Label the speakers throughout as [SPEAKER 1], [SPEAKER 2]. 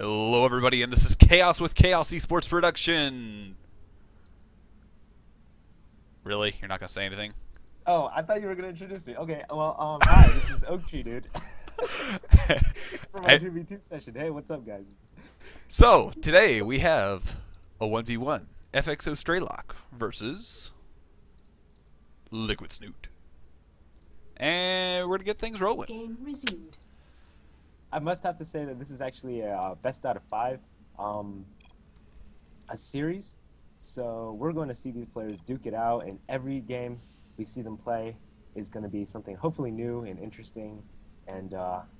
[SPEAKER 1] Hello, everybody, and this is Chaos with Chaos Esports Production. Really? You're not gonna say anything?
[SPEAKER 2] Oh, I thought you were gonna introduce me. Okay, well, hi, this is Oaktreedude for my
[SPEAKER 1] Hey,
[SPEAKER 2] 2v2 session. Hey, what's up, guys?
[SPEAKER 1] so today we have a 1v1 FXOStrelok versus LiquidSnute, and we're gonna get things rolling.
[SPEAKER 3] Game resumed.
[SPEAKER 2] I must have to say that this is actually a best out of five, a series. So we're going to see these players duke it out, and every game we see them play is going to be something hopefully new and interesting. And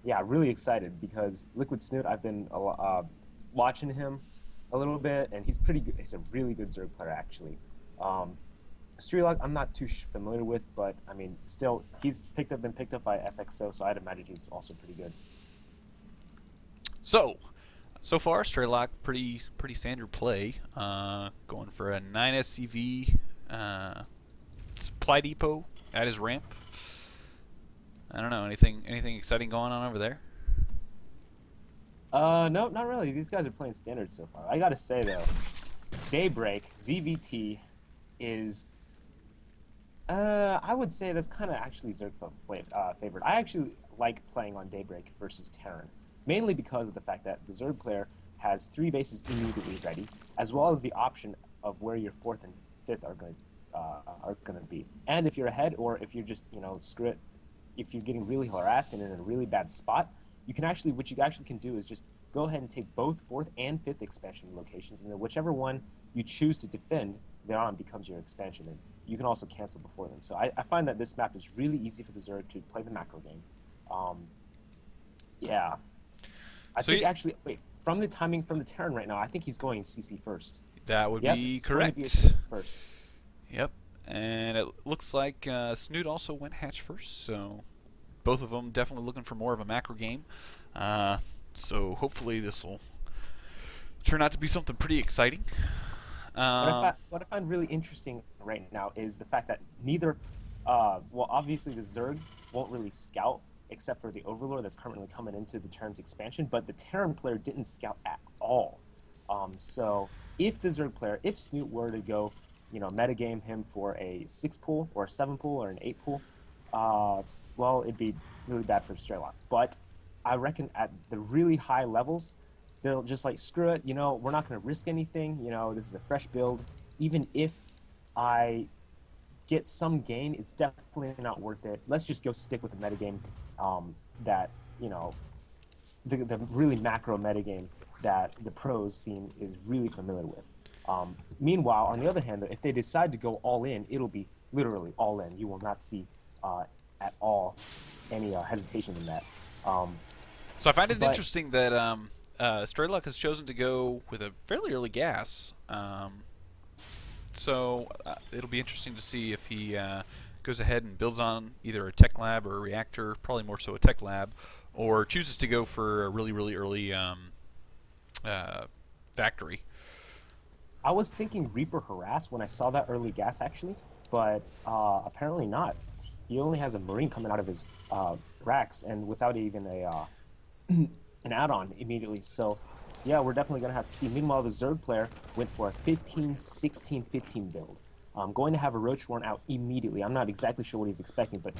[SPEAKER 2] yeah, really excited because LiquidSnute, I've been watching him a little bit, and he's pretty good. He's a really good Zerg player, actually. Strelok, I'm not too familiar with, but I mean, still, he's been picked up by FXO, so I'd imagine he's also pretty good.
[SPEAKER 1] So far, Strelok pretty standard play. Going for a 9 SCV supply depot at his ramp. I don't know, anything exciting going on over there?
[SPEAKER 2] No, not really. These guys are playing standard so far. I gotta say though, Daybreak ZVT is, I would say that's kind of actually Zerg favored. I actually like playing on Daybreak versus Terran, mainly because of the fact that the Zerg player has 3 bases immediately ready, as well as the option of where your 4th and 5th are going to be. And if you're ahead, or if you're just, screw it, if you're getting really harassed and in a really bad spot, what you actually can do is just go ahead and take both 4th and 5th expansion locations, and then whichever one you choose to defend thereon becomes your expansion, and you can also cancel before them. So I find that this map is really easy for the Zerg to play the macro game. Yeah. I think actually, wait, from the timing from the Terran right now, I think he's going CC first.
[SPEAKER 1] That would be correct.
[SPEAKER 2] Going to be a CC first.
[SPEAKER 1] Yep, and it looks like Snoot also went hatch first, so both of them definitely looking for more of a macro game. So hopefully this will turn out to be something pretty exciting.
[SPEAKER 2] What I find really interesting right now is the fact that neither, well, obviously the Zerg won't really scout except for the Overlord that's currently coming into the Terran's expansion, but the Terran player didn't scout at all. So if the Zerg player, if Snoot were to go, metagame him for a 6 pool or a 7 pool or an 8 pool, well, it'd be really bad for Strelok. But I reckon at the really high levels, they'll just like, screw it, we're not going to risk anything, this is a fresh build. Even if I get some gain, it's definitely not worth it. Let's just go stick with a metagame that, the really macro metagame that the pros scene is really familiar with. Meanwhile, on the other hand, if they decide to go all in, it'll be literally all in. You will not see at all any hesitation in that.
[SPEAKER 1] So I find it interesting that Strelok has chosen to go with a fairly early gas. So it'll be interesting to see if he goes ahead and builds on either a tech lab or a reactor, probably more so a tech lab, or chooses to go for a really early factory.
[SPEAKER 2] I was thinking Reaper Harass when I saw that early gas, actually, but apparently not. He only has a Marine coming out of his racks, and without even a an add-on immediately. So, yeah, we're definitely going to have to see. Meanwhile, the Zerg player went for a 15-16-15 build. I'm going to have a Roach Warren out immediately. I'm not exactly sure what he's expecting, but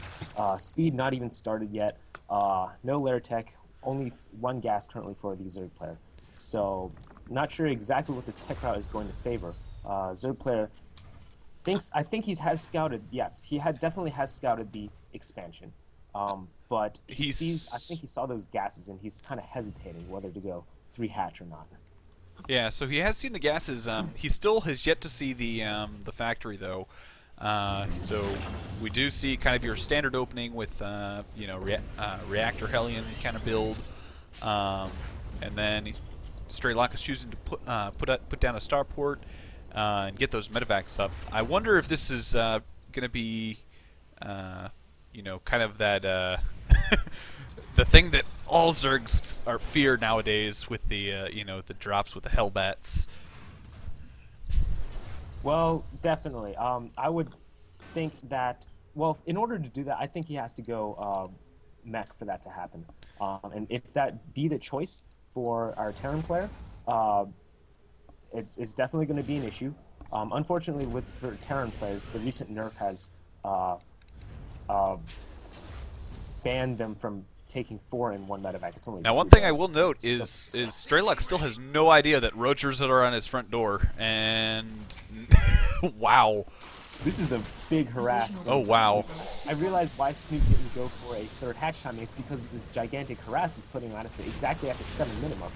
[SPEAKER 2] speed not even started yet. No lair tech, only 1 gas currently for the Zerg player. So, not sure exactly what this tech route is going to favor. Zerg player I think he has scouted, yes, definitely has scouted the expansion. But I think he saw those gases, and he's kind of hesitating whether to go 3 hatch or not.
[SPEAKER 1] Yeah, so he has seen the gases. He still has yet to see the factory, though. So we do see kind of your standard opening with reactor Hellion kind of build, and then Strelok is choosing to put down a starport and get those medevacs up. I wonder if this is going to be kind of that the thing that all Zergs are feared nowadays with the the drops with the Hellbats.
[SPEAKER 2] Well, definitely. I would think that, well, in order to do that, I think he has to go Mech for that to happen. And if that be the choice for our Terran player, it's definitely going to be an issue. Unfortunately, for Terran players, the recent nerf has banned them from taking 4 in 1 medevac. It's only
[SPEAKER 1] Now,
[SPEAKER 2] 2,
[SPEAKER 1] one thing
[SPEAKER 2] but
[SPEAKER 1] I will note is Strelok still has no idea that roachers are on his front door, and wow.
[SPEAKER 2] This is a big harass.
[SPEAKER 1] Oh wow.
[SPEAKER 2] I realized why Snoot didn't go for a 3rd hatch timing. It's because this gigantic harass is putting on exactly at the 7-minute mark.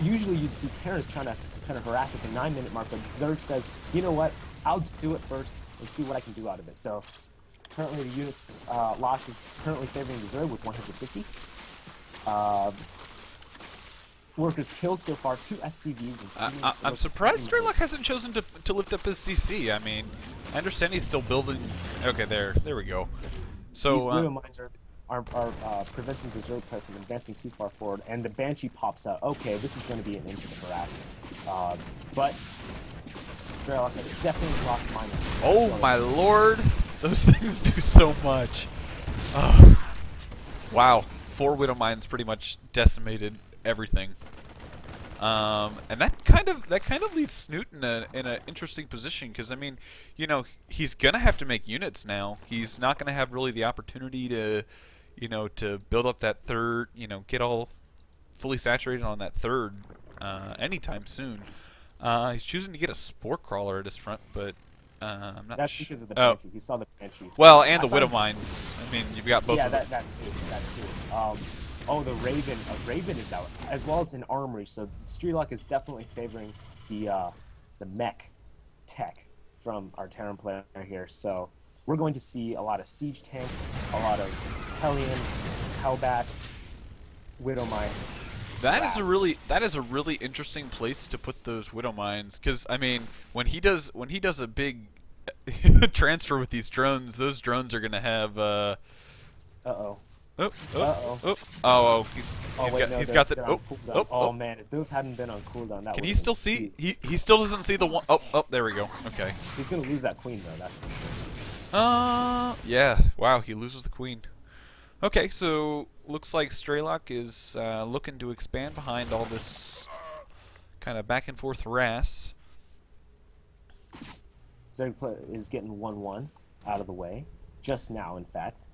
[SPEAKER 2] Usually you'd see Terrans trying to harass at the 9-minute mark, but Zerg says, you know what, I'll do it first and see what I can do out of it. So currently the unit's loss is currently favoring the Zerg with 150. Workers killed so far, 2 SCVs.
[SPEAKER 1] I'm surprised Strelok hasn't chosen to lift up his CC. I mean, I understand he's still building. Okay, there we go. So
[SPEAKER 2] these Widow mines are preventing the Zerg player from advancing too far forward, and the Banshee pops out. Okay, this is going to be an into the harass, but Strelok has definitely lost mine.
[SPEAKER 1] Oh my lord, those things do so much. Wow, 4 Widow mines pretty much decimated everything. And that kind of leaves Snoot in an interesting position, because I mean, you know, he's gonna have to make units now. He's not gonna have really the opportunity to, you know, to build up that 3rd, you know, get all fully saturated on that 3rd anytime soon. He's choosing to get a Spore Crawler at his front, but I'm not.
[SPEAKER 2] That's because of the Banshee. He saw the Banshee.
[SPEAKER 1] Well, and the Widow mines. I mean, you've got both.
[SPEAKER 2] Yeah,
[SPEAKER 1] of them.
[SPEAKER 2] that too. Oh, the Raven. A Raven is out, as well as an Armory. So Strelok is definitely favoring the Mech tech from our Terran player here. So we're going to see a lot of Siege Tank, a lot of Hellion, Hellbat, Widow Mine.
[SPEAKER 1] That is a really interesting place to put those Widow mines, because I mean, when he does a big transfer with these drones, those drones are gonna have he's got the
[SPEAKER 2] oh man, if those hadn't been on cooldown, that
[SPEAKER 1] can he still see? He still doesn't see the one. Oh, there we go. Okay.
[SPEAKER 2] He's gonna lose that queen though, that's for
[SPEAKER 1] sure. Yeah. Wow, he loses the queen. Okay, so looks like Strelok is looking to expand behind all this kind of back and forth harass.
[SPEAKER 2] Zerg is getting 1-1 out of the way just now, in fact.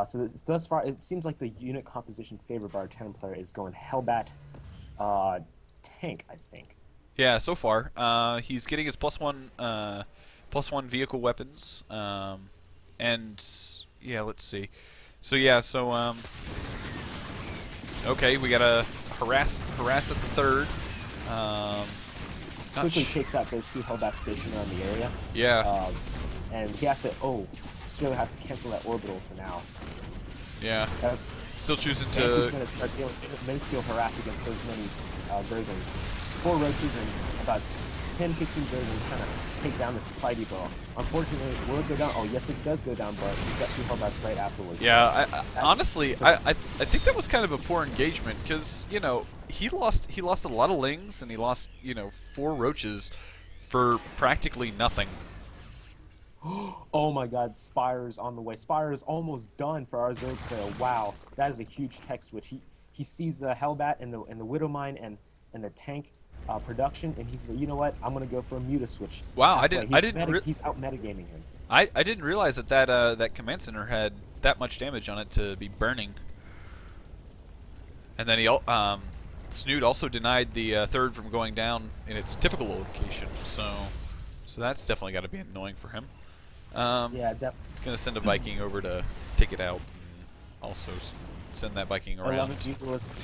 [SPEAKER 2] So thus far, it seems like the unit composition favored by our Terran player is going Hellbat tank, I think.
[SPEAKER 1] Yeah, so far he's getting his +1 vehicle weapons, and yeah, let's see. So yeah, okay, we gotta harass at the 3rd.
[SPEAKER 2] Quickly takes out those 2 Hellbats stationed around the area.
[SPEAKER 1] Yeah.
[SPEAKER 2] And he has to. Oh, Strelok has to cancel that orbital for now.
[SPEAKER 1] Yeah. Still choosing to.
[SPEAKER 2] Banshee's going to start dealing minuscule harass against those many Zerglings. 4 roaches and about 10, 15 Zerglings trying to take down the supply depot. Unfortunately, will it go down? Oh, yes, it does go down, but he's got 2 Hellbats right afterwards.
[SPEAKER 1] Yeah, honestly, I think that was kind of a poor engagement, because, you know, he lost a lot of Lings, and he lost, you know, 4 roaches for practically nothing.
[SPEAKER 2] Oh my god, Spire's on the way. Spire is almost done for our Zerg player. Wow, that is a huge tech switch. He sees the Hellbat and the Widow Mine and the tank production, and he said, you know what, I'm gonna go for a Muta switch.
[SPEAKER 1] Wow,
[SPEAKER 2] he's out metagaming him.
[SPEAKER 1] I didn't realize that command center had that much damage on it to be burning. And then Snoot also denied the 3rd from going down in its typical location, so that's definitely got to be annoying for him.
[SPEAKER 2] Yeah, definitely.
[SPEAKER 1] It's gonna send a Viking over to take it out, and also send that Viking around.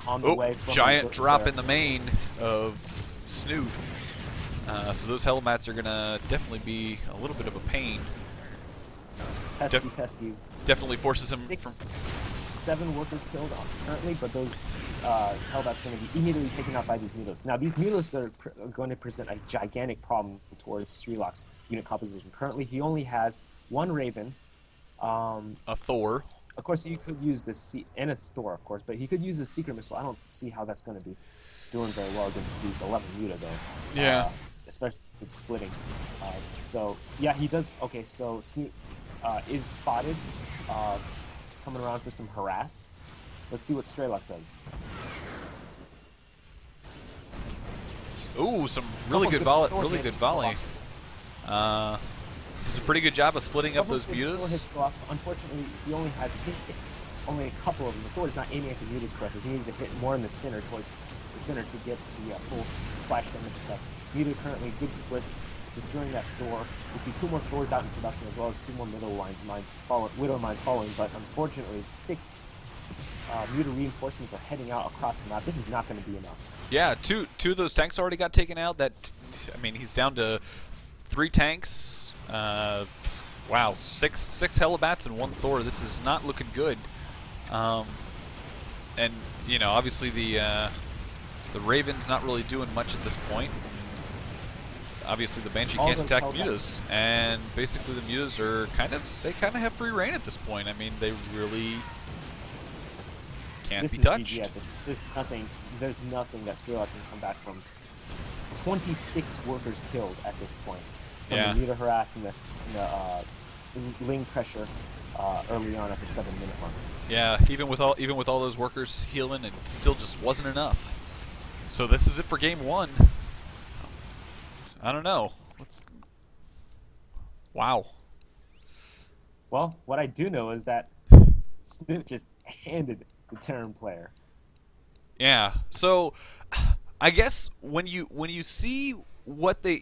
[SPEAKER 2] On the way from
[SPEAKER 1] giant drop in the main of Snoot. So those Hellmats are gonna definitely be a little bit of a pain.
[SPEAKER 2] Pesky.
[SPEAKER 1] Definitely forces him.
[SPEAKER 2] 7 workers killed currently, but those Hellbats are going to be immediately taken out by these Mutas. Now, these Mutas are going to present a gigantic problem towards Strelok's unit composition. Currently, he only has 1 Raven.
[SPEAKER 1] A Thor.
[SPEAKER 2] Of course, you could use and a Thor, of course, but he could use a Secret Missile. I don't see how that's going to be doing very well against these 11 Muta, though.
[SPEAKER 1] Yeah.
[SPEAKER 2] Especially with splitting. So, yeah, he does. Okay, so Snoot is spotted. Coming around for some harass. Let's see what Strelok does.
[SPEAKER 1] Ooh, some really good volley. Really good volley. This is a pretty good job of splitting up those mutas.
[SPEAKER 2] Hits go off. Unfortunately, he only has hit only a couple of them. The Thor is not aiming at the mutas correctly. He needs to hit more in the center, towards the center, to get the full splash damage effect. Muta currently good splits, destroying that Thor. We see 2 more Thors out in production, as well as 2 more Widow mines following. But unfortunately, 6 Muta reinforcements are heading out across the map. This is not going to be enough.
[SPEAKER 1] Yeah, two of those tanks already got taken out. I mean, he's down to 3 tanks. Wow, 6 Helibats and 1 Thor. This is not looking good. And you know, obviously the Raven's not really doing much at this point. Obviously, the Banshee can't attack mutas, and basically the mutas are kind of have free reign at this point. I mean, they really can't be touched.
[SPEAKER 2] GG at this. There's nothing that Strelok can come back from. 26 workers killed at this point from the muta harass and the Ling pressure early on at the 7-minute mark.
[SPEAKER 1] Yeah, even with all those workers healing, it still just wasn't enough. So this is it for game 1. I don't know. Wow.
[SPEAKER 2] Well, what I do know is that Snute just handed the Terran player.
[SPEAKER 1] Yeah. So, I guess when you see what they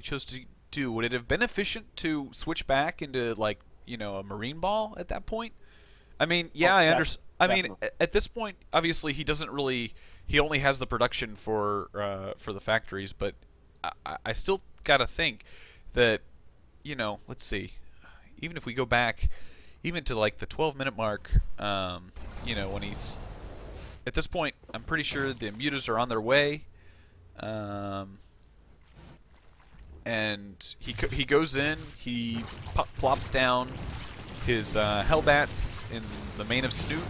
[SPEAKER 1] chose to do, would it have been efficient to switch back into, like, a Marine Ball at that point? I mean, yeah, I understand. I mean, at this point, obviously, he doesn't really. He only has the production for the factories, but I still gotta think that, let's see, even if we go back, even to like the 12-minute mark, when he's at this point, I'm pretty sure the mutas are on their way, and he goes in, he plops down his Hellbats in the main of Snute,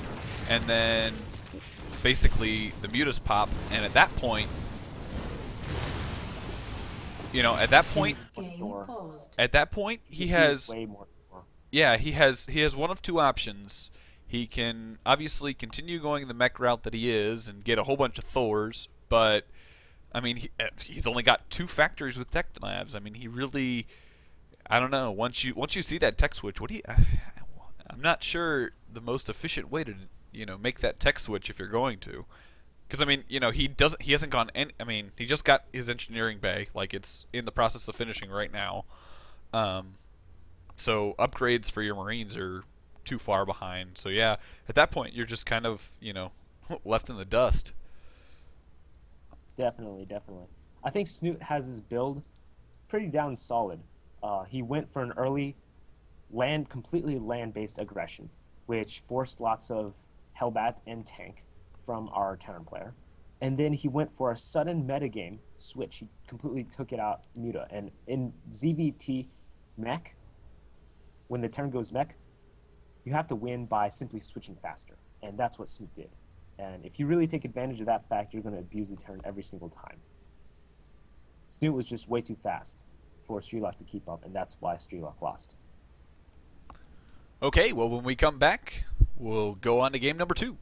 [SPEAKER 1] and then basically the mutas pop, and at that point, at that point he has
[SPEAKER 2] way more.
[SPEAKER 1] Yeah, he has one of 2 options. He can obviously continue going the mech route that he is and get a whole bunch of Thors, but I mean, he's only got 2 factories with tech labs. I mean, he really, I don't know. Once you see that tech switch, I'm not sure the most efficient way to make that tech switch if you're going to, because I mean, he hasn't gone I mean, he just got his engineering bay, like it's in the process of finishing right now. So upgrades for your Marines are too far behind. So yeah, at that point you're just kind of left in the dust.
[SPEAKER 2] Definitely. I think Snute has his build pretty down solid. He went for an early completely land-based aggression, which forced lots of Hellbat and tank from our Terran player. And then he went for a sudden metagame switch. He completely took it out Muta. And in ZVT Mech, when the Terran goes Mech, you have to win by simply switching faster. And that's what Snute did. And if you really take advantage of that fact, you're going to abuse the Terran every single time. Snute was just way too fast for Strelok to keep up, and that's why Strelok lost.
[SPEAKER 1] Okay, well, when we come back, we'll go on to game number 2.